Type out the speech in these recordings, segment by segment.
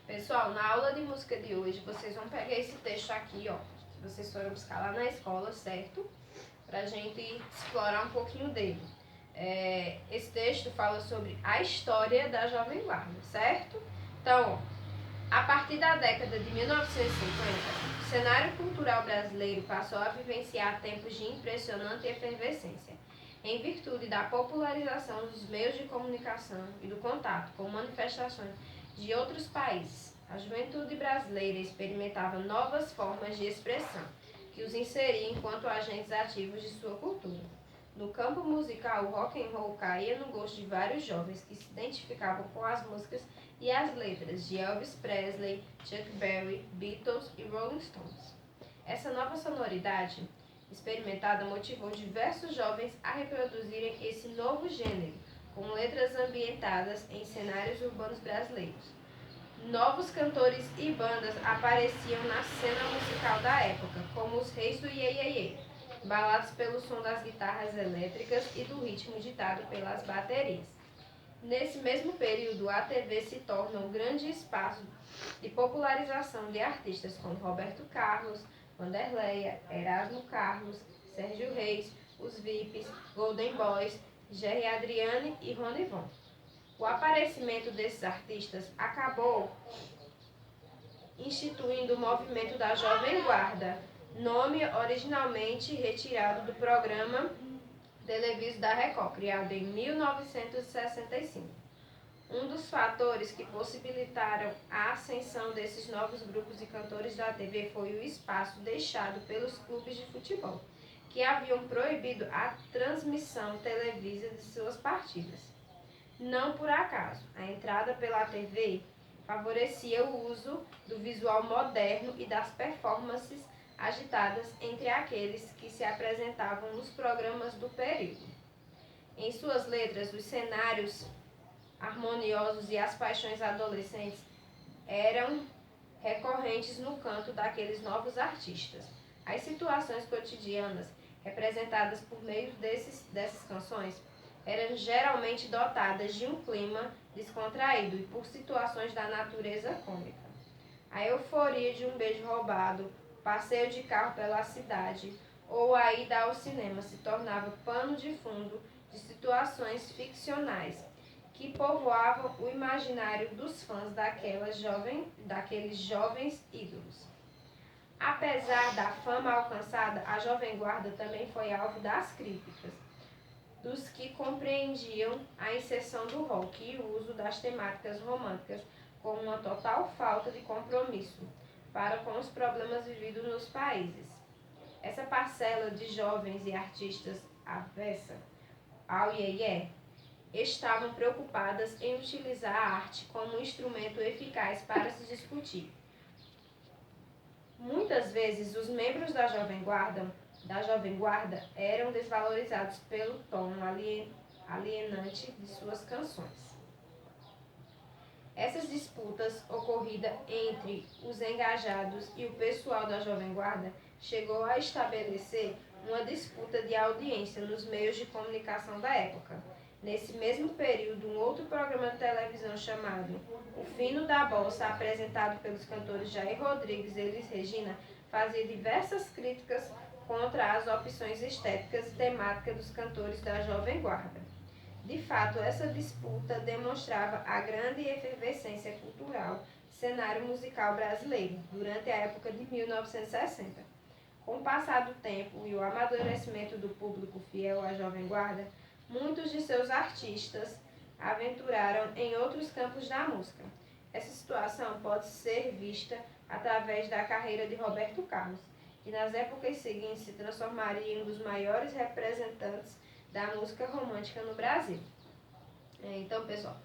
Pessoal, na aula de música de hoje, vocês vão pegar esse texto aqui, ó, que vocês foram buscar lá na escola, certo? Pra gente explorar um pouquinho dele. Esse texto fala sobre a história da Jovem Guarda, certo? Então, a partir da década de 1950, o cenário cultural brasileiro passou a vivenciar tempos de impressionante efervescência, em virtude da popularização dos meios de comunicação e do contato com manifestações de outros países. A juventude brasileira experimentava novas formas de expressão, que os inseria enquanto agentes ativos de sua cultura. No campo musical, o rock and roll caía no gosto de vários jovens que se identificavam com as músicas e as letras de Elvis Presley, Chuck Berry, Beatles e Rolling Stones. Essa nova sonoridade experimentada motivou diversos jovens a reproduzirem esse novo gênero, com letras ambientadas em cenários urbanos brasileiros. Novos cantores e bandas apareciam na cena musical da época, como os Reis do Iê Iê Iê, embalados pelo som das guitarras elétricas e do ritmo ditado pelas baterias. Nesse mesmo período, a TV se torna um grande espaço de popularização de artistas como Roberto Carlos, Vanderleia, Erasmo Carlos, Sérgio Reis, os Vips, Golden Boys, Gerry Adriane e Ronivon. O aparecimento desses artistas acabou instituindo o movimento da Jovem Guarda, nome originalmente retirado do programa televiso da Record, criado em 1965. Um dos fatores que possibilitaram a ascensão desses novos grupos e cantores da TV foi o espaço deixado pelos clubes de futebol, que haviam proibido a transmissão televisa de suas partidas. Não por acaso, a entrada pela TV favorecia o uso do visual moderno e das performances agitadas entre aqueles que se apresentavam nos programas do período. Em suas letras, os cenários harmoniosos e as paixões adolescentes eram recorrentes no canto daqueles novos artistas. As situações cotidianas representadas por meio dessas canções eram geralmente dotadas de um clima descontraído e por situações da natureza cômica. A euforia de um beijo roubado, passeio de carro pela cidade ou a ida ao cinema se tornava pano de fundo de situações ficcionais que povoavam o imaginário dos fãs daqueles jovens ídolos. Apesar da fama alcançada, a Jovem Guarda também foi alvo das críticas dos que compreendiam a inserção do rock e o uso das temáticas românticas como uma total falta de compromisso para com os problemas vividos nos países. Essa parcela de jovens e artistas avessa ao iê-iê estavam preocupadas em utilizar a arte como um instrumento eficaz para se discutir. Muitas vezes, os membros da Jovem Guarda eram desvalorizados pelo tom alienante de suas canções. Essas disputas ocorridas entre os engajados e o pessoal da Jovem Guarda chegou a estabelecer uma disputa de audiência nos meios de comunicação da época. Nesse mesmo período, um outro programa de televisão chamado O Fino da Bossa, apresentado pelos cantores Jair Rodrigues e Elis Regina, fazia diversas críticas contra as opções estéticas e temáticas dos cantores da Jovem Guarda. De fato, essa disputa demonstrava a grande efervescência cultural do cenário musical brasileiro durante a época de 1960. Com o passar do tempo e o amadurecimento do público fiel à Jovem Guarda, muitos de seus artistas aventuraram em outros campos da música. Essa situação pode ser vista através da carreira de Roberto Carlos, que nas épocas seguintes se transformaria em um dos maiores representantes da música romântica no Brasil. Então, pessoal,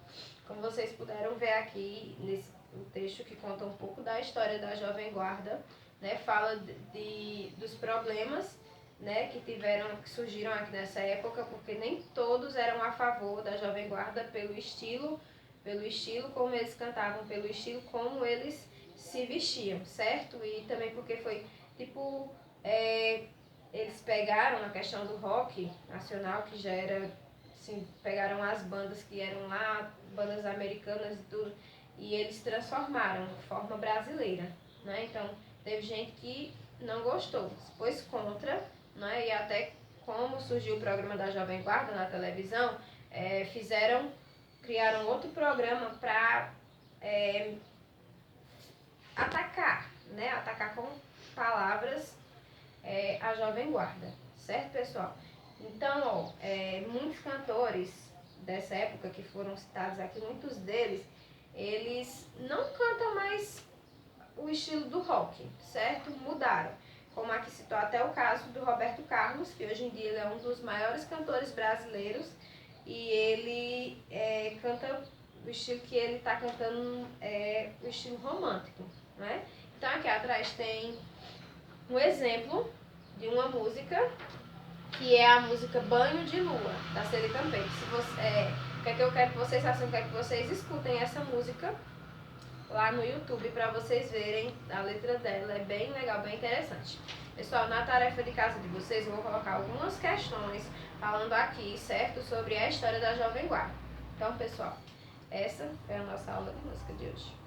como vocês puderam ver aqui nesse texto que conta um pouco da história da Jovem Guarda, né, fala dos problemas, né, que surgiram aqui nessa época, porque nem todos eram a favor da Jovem Guarda pelo estilo como eles cantavam, pelo estilo como eles se vestiam, certo? E também porque foi, eles pegaram na questão do rock nacional, que já era, assim, pegaram as bandas que eram lá, bandas americanas e tudo, e eles transformaram de forma brasileira, né? Então, teve gente que não gostou, se pôs contra, né? E até como surgiu o programa da Jovem Guarda na televisão, criaram outro programa para atacar, né? Atacar com palavras a Jovem Guarda, certo, pessoal? Então, muitos cantores dessa época que foram citados aqui, muitos deles, eles não cantam mais o estilo do rock, certo? Mudaram. Como aqui citou até o caso do Roberto Carlos, que hoje em dia ele é um dos maiores cantores brasileiros e ele canta o estilo que ele está cantando, o estilo romântico, né? Então aqui atrás tem um exemplo de uma música que é a música Banho de Lua, da Celi Campeiro. O que é que eu quero que vocês façam? Eu quero que vocês escutem essa música lá no YouTube para vocês verem a letra dela. É bem legal, bem interessante. Pessoal, na tarefa de casa de vocês, eu vou colocar algumas questões falando aqui, certo? Sobre a história da Jovem Guarda. Então, pessoal, essa é a nossa aula de música de hoje.